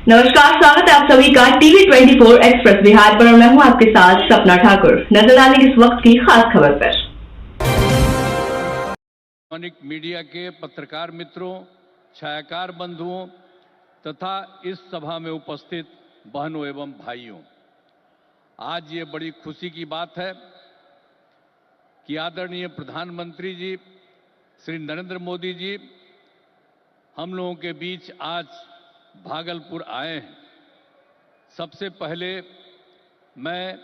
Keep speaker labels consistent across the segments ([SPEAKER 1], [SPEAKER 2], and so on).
[SPEAKER 1] नमस्कार, स्वागत है आप सभी का टीवी 24 एक्सप्रेस बिहार पर और मैं हूं आपके साथ सपना ठाकुर। नजर डालेंगे इस वक्त की खास खबर पर।
[SPEAKER 2] इलेक्ट्रॉनिक मीडिया के पत्रकार मित्रों, छायाकार बंधुओं तथा इस सभा में उपस्थित बहनों एवं भाइयों, आज ये बड़ी खुशी की बात है कि आदरणीय प्रधानमंत्री जी श्री नरेंद्र मोदी जी हम लोगों के बीच आज भागलपुर आए हैं। सबसे पहले मैं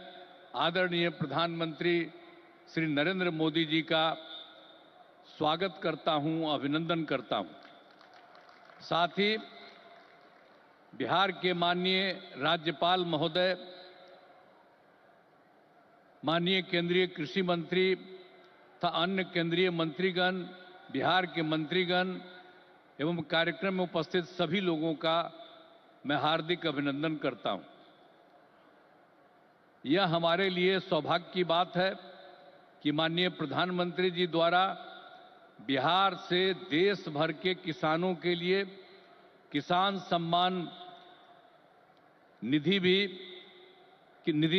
[SPEAKER 2] आदरणीय प्रधानमंत्री श्री नरेंद्र मोदी जी का स्वागत करता हूं, अभिनंदन करता हूं। साथ ही बिहार के माननीय राज्यपाल महोदय, माननीय केंद्रीय कृषि मंत्री तथा अन्य केंद्रीय मंत्रीगण, बिहार के मंत्रीगण एवं कार्यक्रम में उपस्थित सभी लोगों का मैं हार्दिक अभिनंदन करता हूं। यह हमारे लिए सौभाग्य की बात है कि माननीय प्रधानमंत्री जी द्वारा बिहार से देश भर के किसानों के लिए किसान सम्मान निधि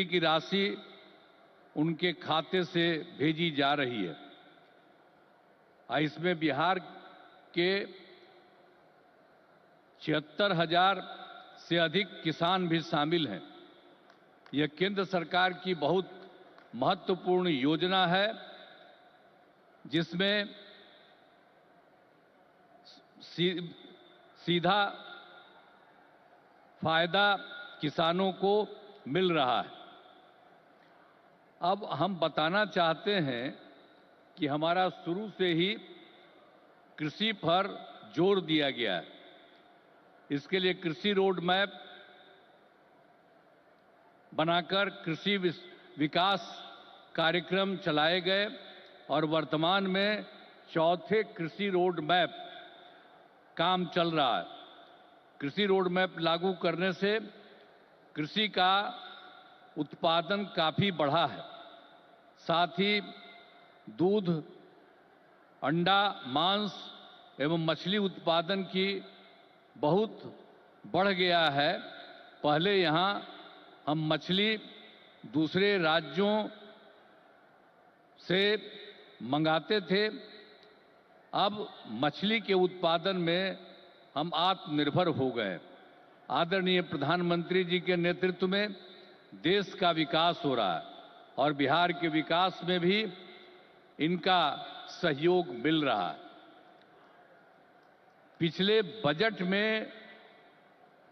[SPEAKER 2] की राशि उनके खाते से भेजी जा रही है। इसमें बिहार के 76,000 से अधिक किसान भी शामिल हैं। यह केंद्र सरकार की बहुत महत्वपूर्ण योजना है जिसमें सीधा फायदा किसानों को मिल रहा है। अब हम बताना चाहते हैं कि हमारा शुरू से ही कृषि पर जोर दिया गया है। इसके लिए कृषि रोड मैप बनाकर कृषि विकास कार्यक्रम चलाए गए और वर्तमान में चौथे कृषि रोड मैप काम चल रहा है। कृषि रोड मैप लागू करने से कृषि का उत्पादन काफी बढ़ा है। साथ ही दूध, अंडा, मांस एवं मछली उत्पादन की बहुत बढ़ गया है। पहले यहाँ हम मछली दूसरे राज्यों से मंगाते थे, अब मछली के उत्पादन में हम आत्मनिर्भर हो गए। आदरणीय प्रधानमंत्री जी के नेतृत्व में देश का विकास हो रहा है और बिहार के विकास में भी इनका सहयोग मिल रहा है। पिछले बजट में,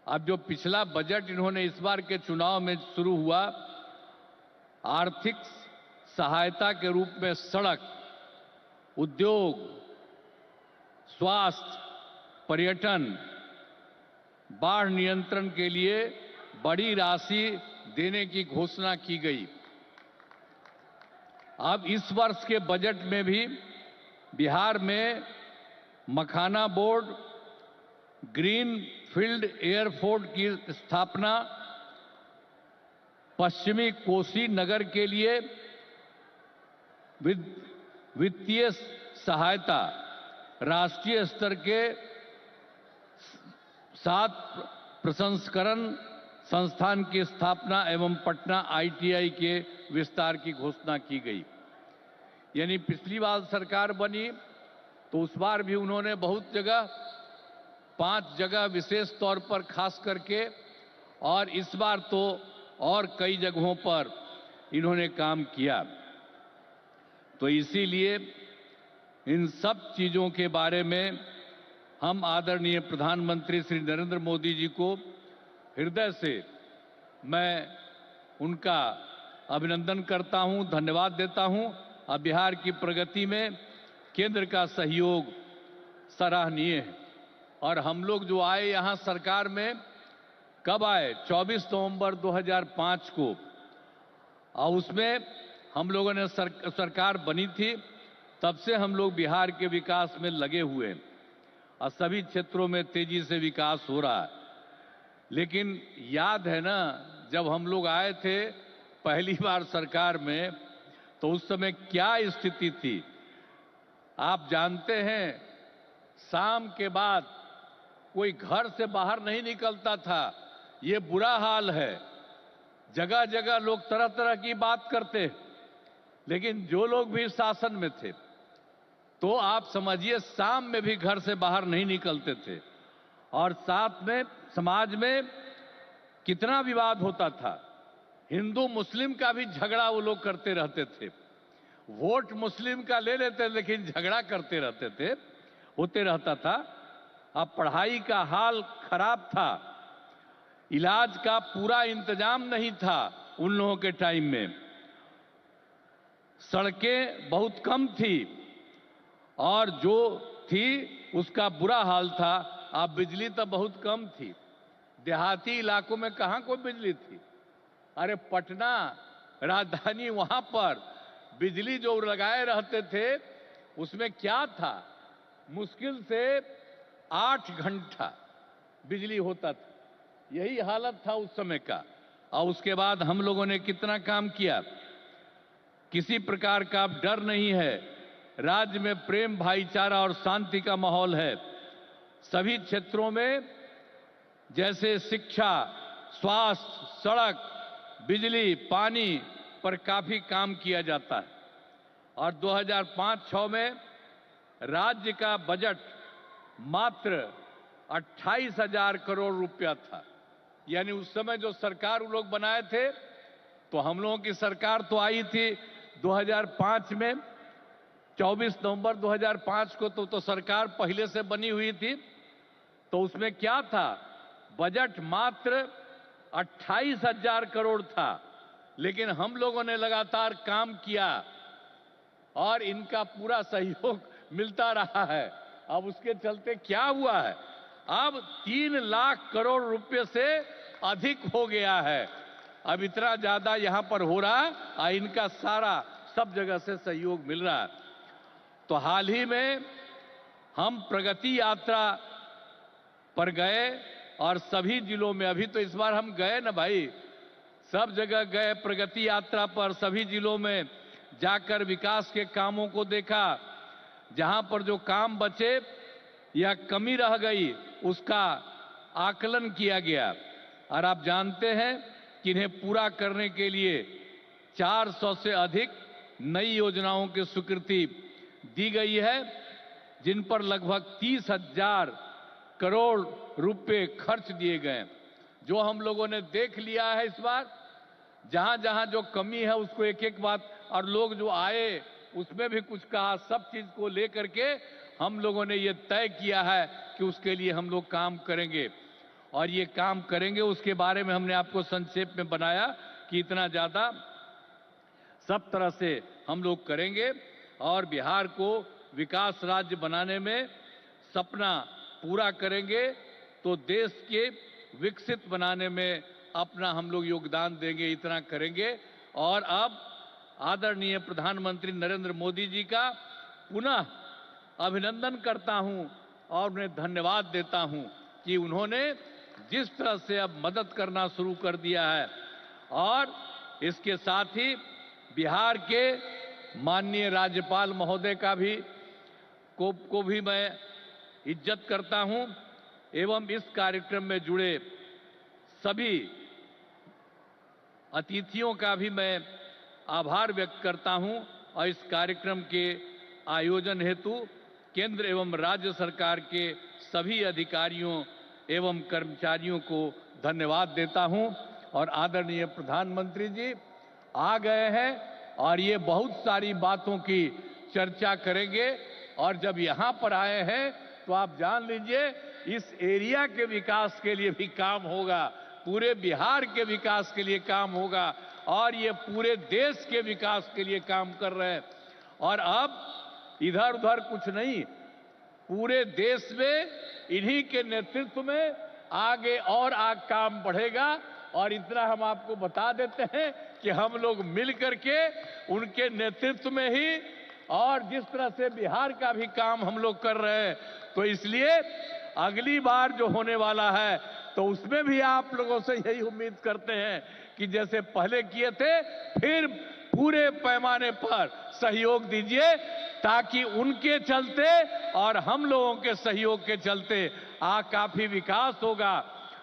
[SPEAKER 2] अब जो पिछला बजट इन्होंने इस बार के चुनाव में शुरू हुआ, आर्थिक सहायता के रूप में सड़क, उद्योग, स्वास्थ्य, पर्यटन, बाढ़ नियंत्रण के लिए बड़ी राशि देने की घोषणा की गई। अब इस वर्ष के बजट में भी बिहार में मखाना बोर्ड, ग्रीन फील्ड एयरपोर्ट की स्थापना, पश्चिमी कोसी नगर के लिए वित्तीय सहायता, राष्ट्रीय स्तर के 7 प्रसंस्करण संस्थान की स्थापना एवं पटना ITI के विस्तार की घोषणा की गई। यानी पिछली बार सरकार बनी तो उस बार भी उन्होंने बहुत जगह, 5 जगह विशेष तौर पर खास करके, और इस बार तो और कई जगहों पर इन्होंने काम किया। तो इसीलिए इन सब चीजों के बारे में हम आदरणीय प्रधानमंत्री श्री नरेंद्र मोदी जी को हृदय से मैं उनका अभिनंदन करता हूं, धन्यवाद देता हूं। अब बिहार की प्रगति में केंद्र का सहयोग सराहनीय है। और हम लोग जो आए यहां सरकार में, कब आए? 24 नवंबर 2005 को, और उसमें हम लोगों ने सरकार बनी थी। तब से हम लोग बिहार के विकास में लगे हुए हैं और सभी क्षेत्रों में तेजी से विकास हो रहा है। लेकिन याद है ना, जब हम लोग आए थे पहली बार सरकार में, तो उस समय क्या स्थिति थी आप जानते हैं। शाम के बाद कोई घर से बाहर नहीं निकलता था। ये बुरा हाल है। जगह जगह लोग तरह तरह की बात करते, लेकिन जो लोग भी शासन में थे तो आप समझिए शाम में भी घर से बाहर नहीं निकलते थे। और साथ में समाज में कितना विवाद होता था। हिंदू मुस्लिम का भी झगड़ा वो लोग करते रहते थे। वोट मुस्लिम का ले लेते लेकिन झगड़ा करते रहते थे, होते रहता था। अब पढ़ाई का हाल खराब था, इलाज का पूरा इंतजाम नहीं था उन लोगों के टाइम में। सड़कें बहुत कम थी और जो थी उसका बुरा हाल था। अब बिजली तो बहुत कम थी। देहाती इलाकों में कहां कोई बिजली थी। अरे पटना राजधानी, वहां पर बिजली जो लगाए रहते थे उसमें क्या था, मुश्किल से 8 घंटा बिजली होता था। यही हालत था उस समय का। और उसके बाद हम लोगों ने कितना काम किया। किसी प्रकार का अब डर नहीं है। राज्य में प्रेम, भाईचारा और शांति का माहौल है। सभी क्षेत्रों में जैसे शिक्षा, स्वास्थ्य, सड़क, बिजली, पानी पर काफी काम किया जाता है। और 2005-06 में राज्य का बजट मात्र 28,000 करोड़ रुपया था। यानी उस समय जो सरकार वो लोग बनाए थे, तो हम लोगों की सरकार तो आई थी 2005 में, 24 नवंबर 2005 को तो सरकार पहले से बनी हुई थी। तो उसमें क्या था, बजट मात्र 28,000 करोड़ था। लेकिन हम लोगों ने लगातार काम किया और इनका पूरा सहयोग मिलता रहा है। अब उसके चलते क्या हुआ है, अब 3 लाख करोड़ रुपए से अधिक हो गया है। अब इतना ज्यादा यहां पर हो रहा है और इनका सारा सब जगह से सहयोग मिल रहा है। तो हाल ही में हम प्रगति यात्रा पर गए और सभी जिलों में, अभी तो इस बार हम गए ना भाई, सब जगह गए प्रगति यात्रा पर। सभी जिलों में जाकर विकास के कामों को देखा। जहां पर जो काम बचे या कमी रह गई उसका आकलन किया गया। और आप जानते हैं कि इन्हें पूरा करने के लिए 400 से अधिक नई योजनाओं की स्वीकृति दी गई है, जिन पर लगभग 30,000 करोड़ रुपए खर्च दिए गए। जो हम लोगों ने देख लिया है इस बार, जहां जहां जो कमी है उसको एक एक बात, और लोग जो आए उसमें भी कुछ कहा, सब चीज को लेकर के हम लोगों ने ये तय किया है कि उसके लिए हम लोग काम करेंगे। और ये काम करेंगे उसके बारे में हमने आपको संक्षेप में बनाया कि इतना ज्यादा सब तरह से हम लोग करेंगे और बिहार को विकास राज्य बनाने में सपना पूरा करेंगे। तो देश के विकसित बनाने में अपना हम लोग योगदान देंगे, इतना करेंगे। और अब आदरणीय प्रधानमंत्री नरेंद्र मोदी जी का पुनः अभिनंदन करता हूं और उन्हें धन्यवाद देता हूं कि उन्होंने जिस तरह से अब मदद करना शुरू कर दिया है। और इसके साथ ही बिहार के माननीय राज्यपाल महोदय का भी को भी मैं इज्जत करता हूं एवं इस कार्यक्रम में जुड़े सभी अतिथियों का भी मैं आभार व्यक्त करता हूं। और इस कार्यक्रम के आयोजन हेतु केंद्र एवं राज्य सरकार के सभी अधिकारियों एवं कर्मचारियों को धन्यवाद देता हूं। और आदरणीय प्रधानमंत्री जी आ गए हैं और ये बहुत सारी बातों की चर्चा करेंगे। और जब यहां पर आए हैं तो आप जान लीजिए इस एरिया के विकास के लिए भी काम होगा, पूरे बिहार के विकास के लिए काम होगा और ये पूरे देश के विकास के लिए काम कर रहे हैं। और अब इधर उधर कुछ नहीं, पूरे देश में इन्हीं के नेतृत्व में आगे और काम बढ़ेगा। और इतना हम आपको बता देते हैं कि हम लोग मिल करके उनके नेतृत्व में ही और जिस तरह से बिहार का भी काम हम लोग कर रहे हैं, तो इसलिए अगली बार जो होने वाला है तो उसमें भी आप लोगों से यही उम्मीद करते हैं कि जैसे पहले किए थे फिर पूरे पैमाने पर सहयोग दीजिए, ताकि उनके चलते और हम लोगों के सहयोग के चलते काफी विकास होगा।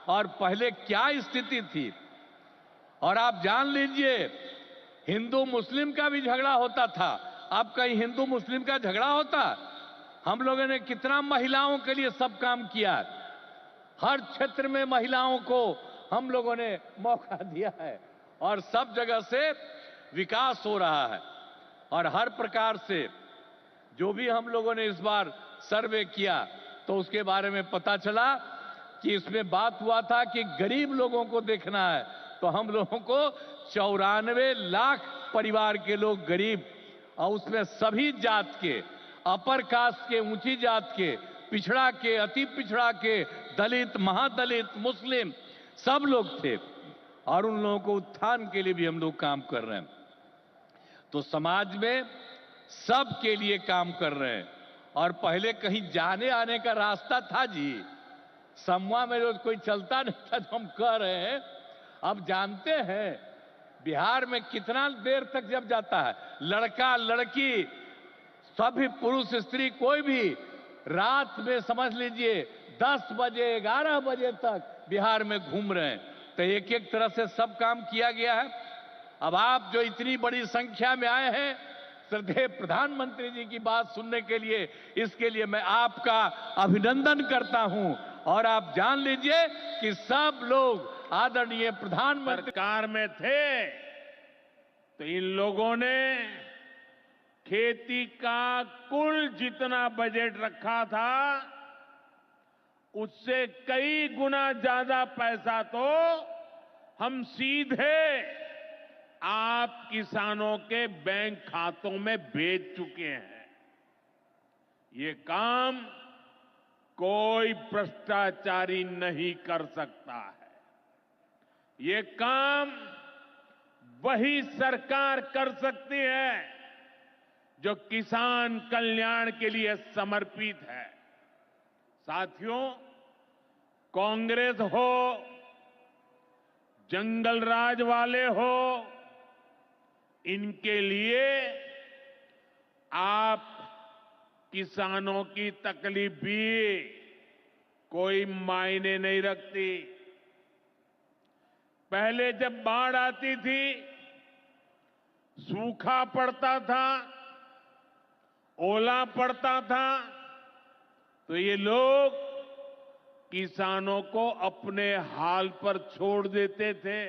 [SPEAKER 2] और पहले क्या स्थिति थी, और आप जान लीजिए हिंदू मुस्लिम का भी झगड़ा होता था। अब कहीं हिंदू मुस्लिम का झगड़ा होता? हम लोगों ने कितना महिलाओं के लिए सब काम किया, हर क्षेत्र में महिलाओं को हम लोगों ने मौका दिया है और सब जगह से विकास हो रहा है। और हर प्रकार से जो भी हम लोगों ने इस बार सर्वे किया तो उसके बारे में पता चला कि इसमें बात हुआ था कि गरीब लोगों को देखना है, तो हम लोगों को 94 लाख परिवार के लोग गरीब, और उसमें सभी जात के, अपर कास्ट के, ऊंची जात के, पिछड़ा के, अति पिछड़ा के, दलित, महादलित, मुस्लिम, सब लोग थे। और उन लोगों को उत्थान के लिए भी हम लोग काम कर रहे हैं। तो समाज में सबके लिए काम कर रहे हैं। और पहले कहीं जाने आने का रास्ता था जी, समूह में रोज कोई चलता नहीं था, तो हम कह रहे हैं। अब जानते हैं बिहार में कितना देर तक जब जाता है, लड़का लड़की सभी, पुरुष स्त्री, कोई भी रात में समझ लीजिए 10 बजे 11 बजे तक बिहार में घूम रहे हैं। तो एक एक तरह से सब काम किया गया है। अब आप जो इतनी बड़ी संख्या में आए हैं श्रद्धेय प्रधानमंत्री जी की बात सुनने के लिए, इसके लिए मैं आपका अभिनंदन करता हूं। और आप जान लीजिए कि सब लोग आदरणीय प्रधानमंत्री
[SPEAKER 3] सरकार में थे तो इन लोगों ने खेती का कुल जितना बजट रखा था उससे कई गुना ज्यादा पैसा तो हम सीधे आप किसानों के बैंक खातों में भेज चुके हैं। ये काम कोई भ्रष्टाचारी नहीं कर सकता है। ये काम वही सरकार कर सकती है जो किसान कल्याण के लिए समर्पित है। साथियों, कांग्रेस हो, जंगल राज वाले हो, इनके लिए आप किसानों की तकलीफ भी कोई मायने नहीं रखती। पहले जब बाढ़ आती थी, सूखा पड़ता था, ओला पड़ता था, तो ये लोग किसानों को अपने हाल पर छोड़ देते थे।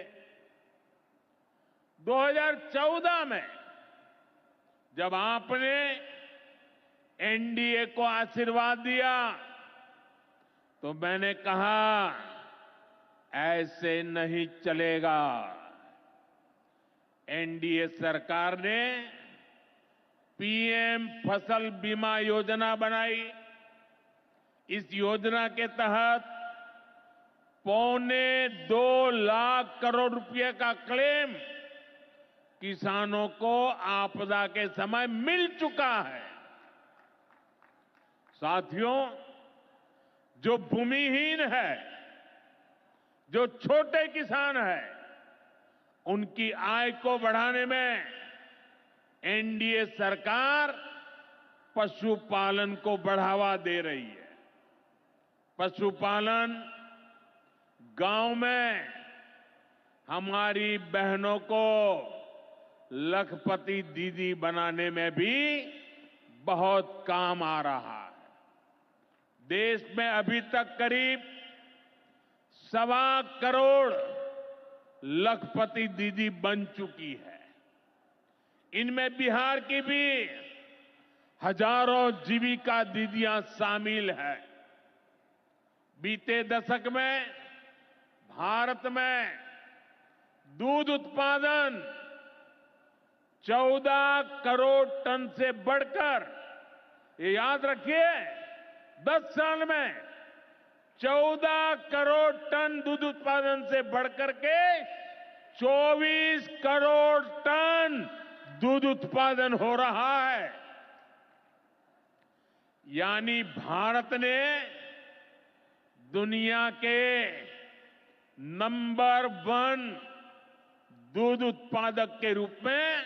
[SPEAKER 3] 2014 में जब आपने एनडीए को आशीर्वाद दिया तो मैंने कहा ऐसे नहीं चलेगा। एनडीए सरकार ने पीएम फसल बीमा योजना बनाई। इस योजना के तहत 2.25 लाख करोड़ रुपए का क्लेम किसानों को आपदा के समय मिल चुका है। साथियों, जो भूमिहीन है, जो छोटे किसान है, उनकी आय को बढ़ाने में एनडीए सरकार पशुपालन को बढ़ावा दे रही है। पशुपालन गांव में हमारी बहनों को लखपति दीदी बनाने में भी बहुत काम आ रहा है। देश में अभी तक करीब 1.25 करोड़ लखपति दीदी बन चुकी है। इनमें बिहार की भी हजारों जीविका दीदियां शामिल है। बीते दशक में भारत में दूध उत्पादन 14 करोड़ टन से बढ़कर, ये याद रखिए, 10 साल में 14 करोड़ टन दूध उत्पादन से बढ़कर के 24 करोड़ टन दूध उत्पादन हो रहा है। यानी भारत ने दुनिया के नंबर 1 दूध उत्पादक के रूप में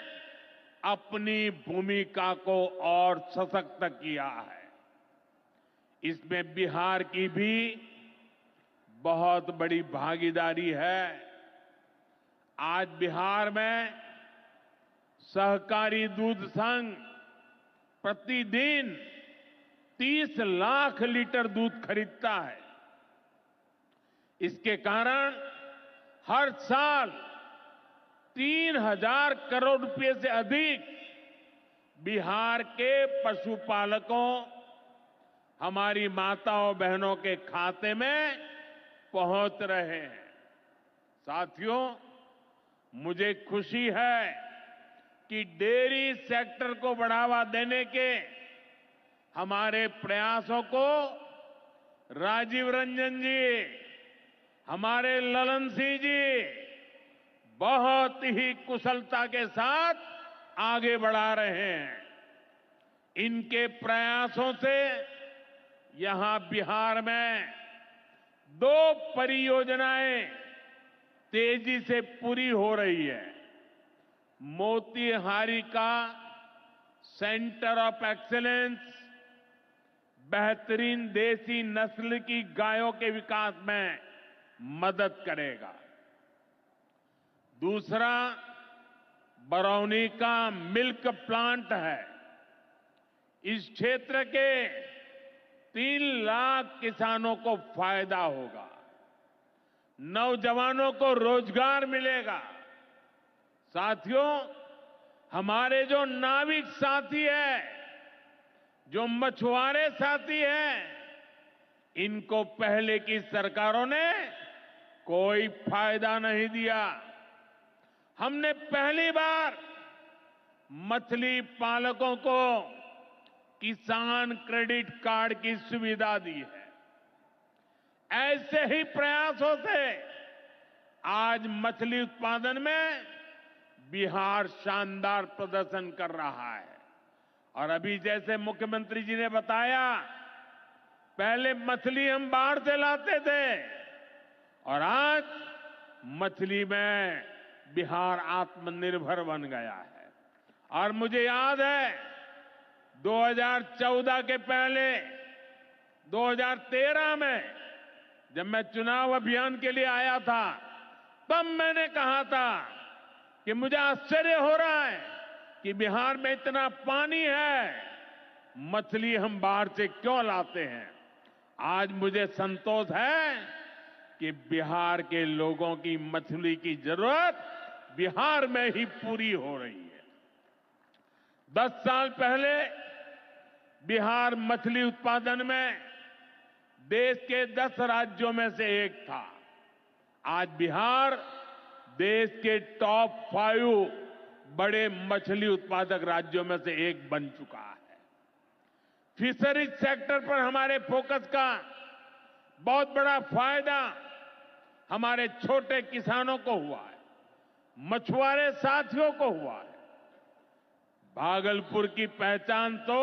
[SPEAKER 3] अपनी भूमिका को और सशक्त किया है। इसमें बिहार की भी बहुत बड़ी भागीदारी है। आज बिहार में सहकारी दूध संघ प्रतिदिन 30 लाख लीटर दूध खरीदता है। इसके कारण हर साल 3,000 करोड़ रुपए से अधिक बिहार के पशुपालकों, हमारी माताओं बहनों के खाते में पहुंच रहे हैं। साथियों, मुझे खुशी है कि डेयरी सेक्टर को बढ़ावा देने के हमारे प्रयासों को राजीव रंजन जी, हमारे ललन सिंह जी बहुत ही कुशलता के साथ आगे बढ़ा रहे हैं। इनके प्रयासों से यहां बिहार में 2 परियोजनाएं तेजी से पूरी हो रही है। मोतीहारी का सेंटर ऑफ एक्सीलेंस बेहतरीन देसी नस्ल की गायों के विकास में मदद करेगा। दूसरा बरौनी का मिल्क प्लांट है। इस क्षेत्र के 3 लाख किसानों को फायदा होगा, नौजवानों को रोजगार मिलेगा। साथियों, हमारे जो नाविक साथी हैं, जो मछुआरे साथी हैं, इनको पहले की सरकारों ने कोई फायदा नहीं दिया। हमने पहली बार मछली पालकों को किसान क्रेडिट कार्ड की सुविधा दी है। ऐसे ही प्रयासों से आज मछली उत्पादन में बिहार शानदार प्रदर्शन कर रहा है। और अभी जैसे मुख्यमंत्री जी ने बताया, पहले मछली हम बाहर से लाते थे और आज मछली में बिहार आत्मनिर्भर बन गया है। और मुझे याद है 2014 के पहले 2013 में जब मैं चुनाव अभियान के लिए आया था, तब मैंने कहा था कि मुझे आश्चर्य हो रहा है कि बिहार में इतना पानी है, मछली हम बाहर से क्यों लाते हैं। आज मुझे संतोष है कि बिहार के लोगों की मछली की जरूरत बिहार में ही पूरी हो रही है। 10 साल पहले बिहार मछली उत्पादन में देश के 10 राज्यों में से एक था। आज बिहार देश के टॉप 5 बड़े मछली उत्पादक राज्यों में से एक बन चुका है। फिशरीज सेक्टर पर हमारे फोकस का बहुत बड़ा फायदा हमारे छोटे किसानों को हुआ है, मछुआरे साथियों को हुआ है। भागलपुर की पहचान तो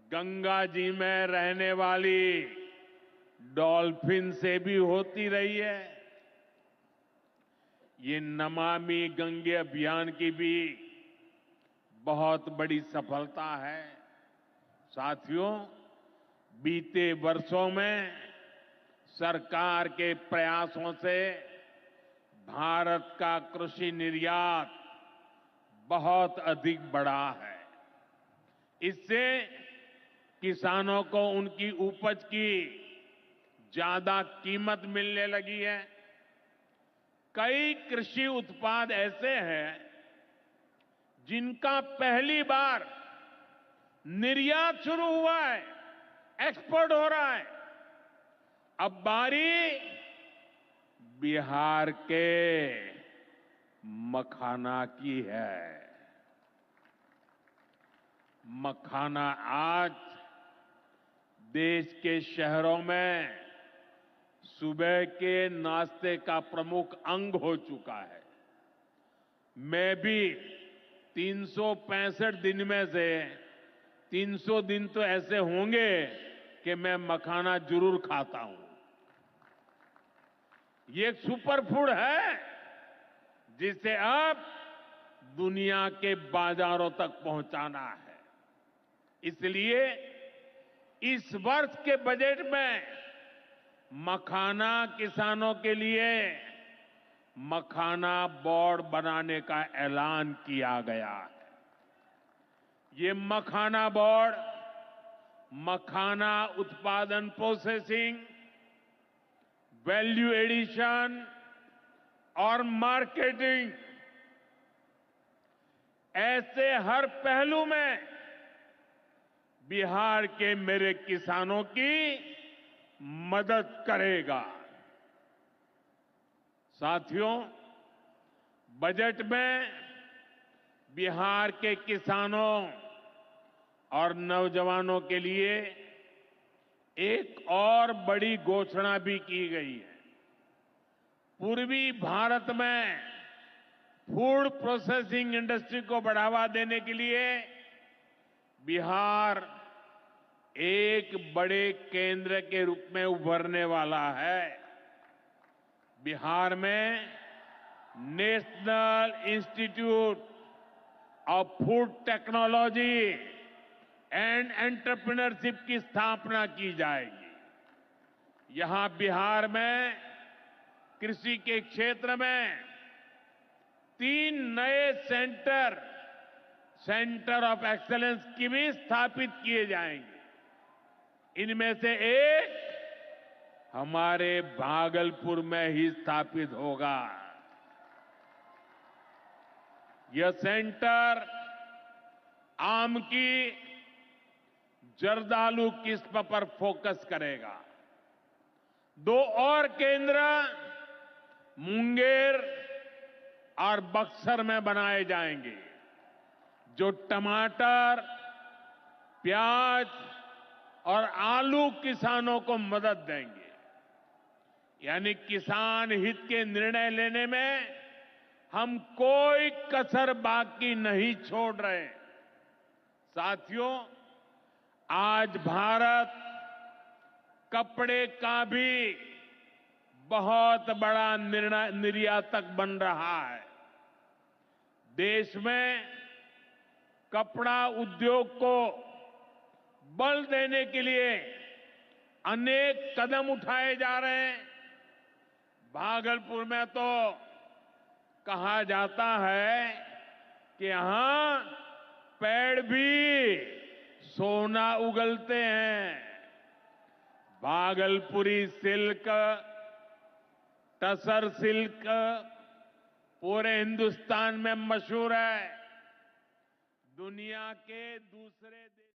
[SPEAKER 3] गंगा जी में रहने वाली डॉल्फिन से भी होती रही है। ये नमामि गंगे अभियान की भी बहुत बड़ी सफलता है। साथियों, बीते वर्षों में सरकार के प्रयासों से भारत का कृषि निर्यात बहुत अधिक बढ़ा है। इससे किसानों को उनकी उपज की ज्यादा कीमत मिलने लगी है। कई कृषि उत्पाद ऐसे हैं जिनका पहली बार निर्यात शुरू हुआ है, एक्सपोर्ट हो रहा है। अब बारी बिहार के मखाना की है। मखाना आज देश के शहरों में सुबह के नाश्ते का प्रमुख अंग हो चुका है। मैं भी 365 दिन में से 300 दिन तो ऐसे होंगे कि मैं मखाना जरूर खाता हूं। ये एक सुपर फूड है जिसे अब दुनिया के बाजारों तक पहुंचाना है। इसलिए इस वर्ष के बजट में मखाना किसानों के लिए मखाना बोर्ड बनाने का ऐलान किया गया है। ये मखाना बोर्ड मखाना उत्पादन प्रोसेसिंग, वैल्यू एडिशन और मार्केटिंग ऐसे हर पहलू में बिहार के मेरे किसानों की मदद करेगा। साथियों, बजट में बिहार के किसानों और नौजवानों के लिए एक और बड़ी घोषणा भी की गई है। पूर्वी भारत में फूड प्रोसेसिंग इंडस्ट्री को बढ़ावा देने के लिए बिहार एक बड़े केंद्र के रूप में उभरने वाला है। बिहार में national institute of food technology and entrepreneurship की स्थापना की जाएगी। यहां बिहार में कृषि के क्षेत्र में 3 नए सेंटर ऑफ एक्सेलेंस की भी स्थापित किए जाएंगे। इनमें से एक हमारे भागलपुर में ही स्थापित होगा। यह सेंटर आम की जर्दालू किस्म पर फोकस करेगा। 2 और केंद्र मुंगेर और बक्सर में बनाए जाएंगे, जो टमाटर, प्याज और आलू किसानों को मदद देंगे। यानी किसान हित के निर्णय लेने में हम कोई कसर बाकी नहीं छोड़ रहे। साथियों, आज भारत कपड़े का भी बहुत बड़ा निर्यातक बन रहा है। देश में कपड़ा उद्योग को बल देने के लिए अनेक कदम उठाए जा रहे हैं। भागलपुर में तो कहा जाता है कि यहां पेड़ भी सोना उगलते हैं। भागलपुरी सिल्क, टसर सिल्क पूरे हिंदुस्तान में मशहूर है। दुनिया के दूसरे देश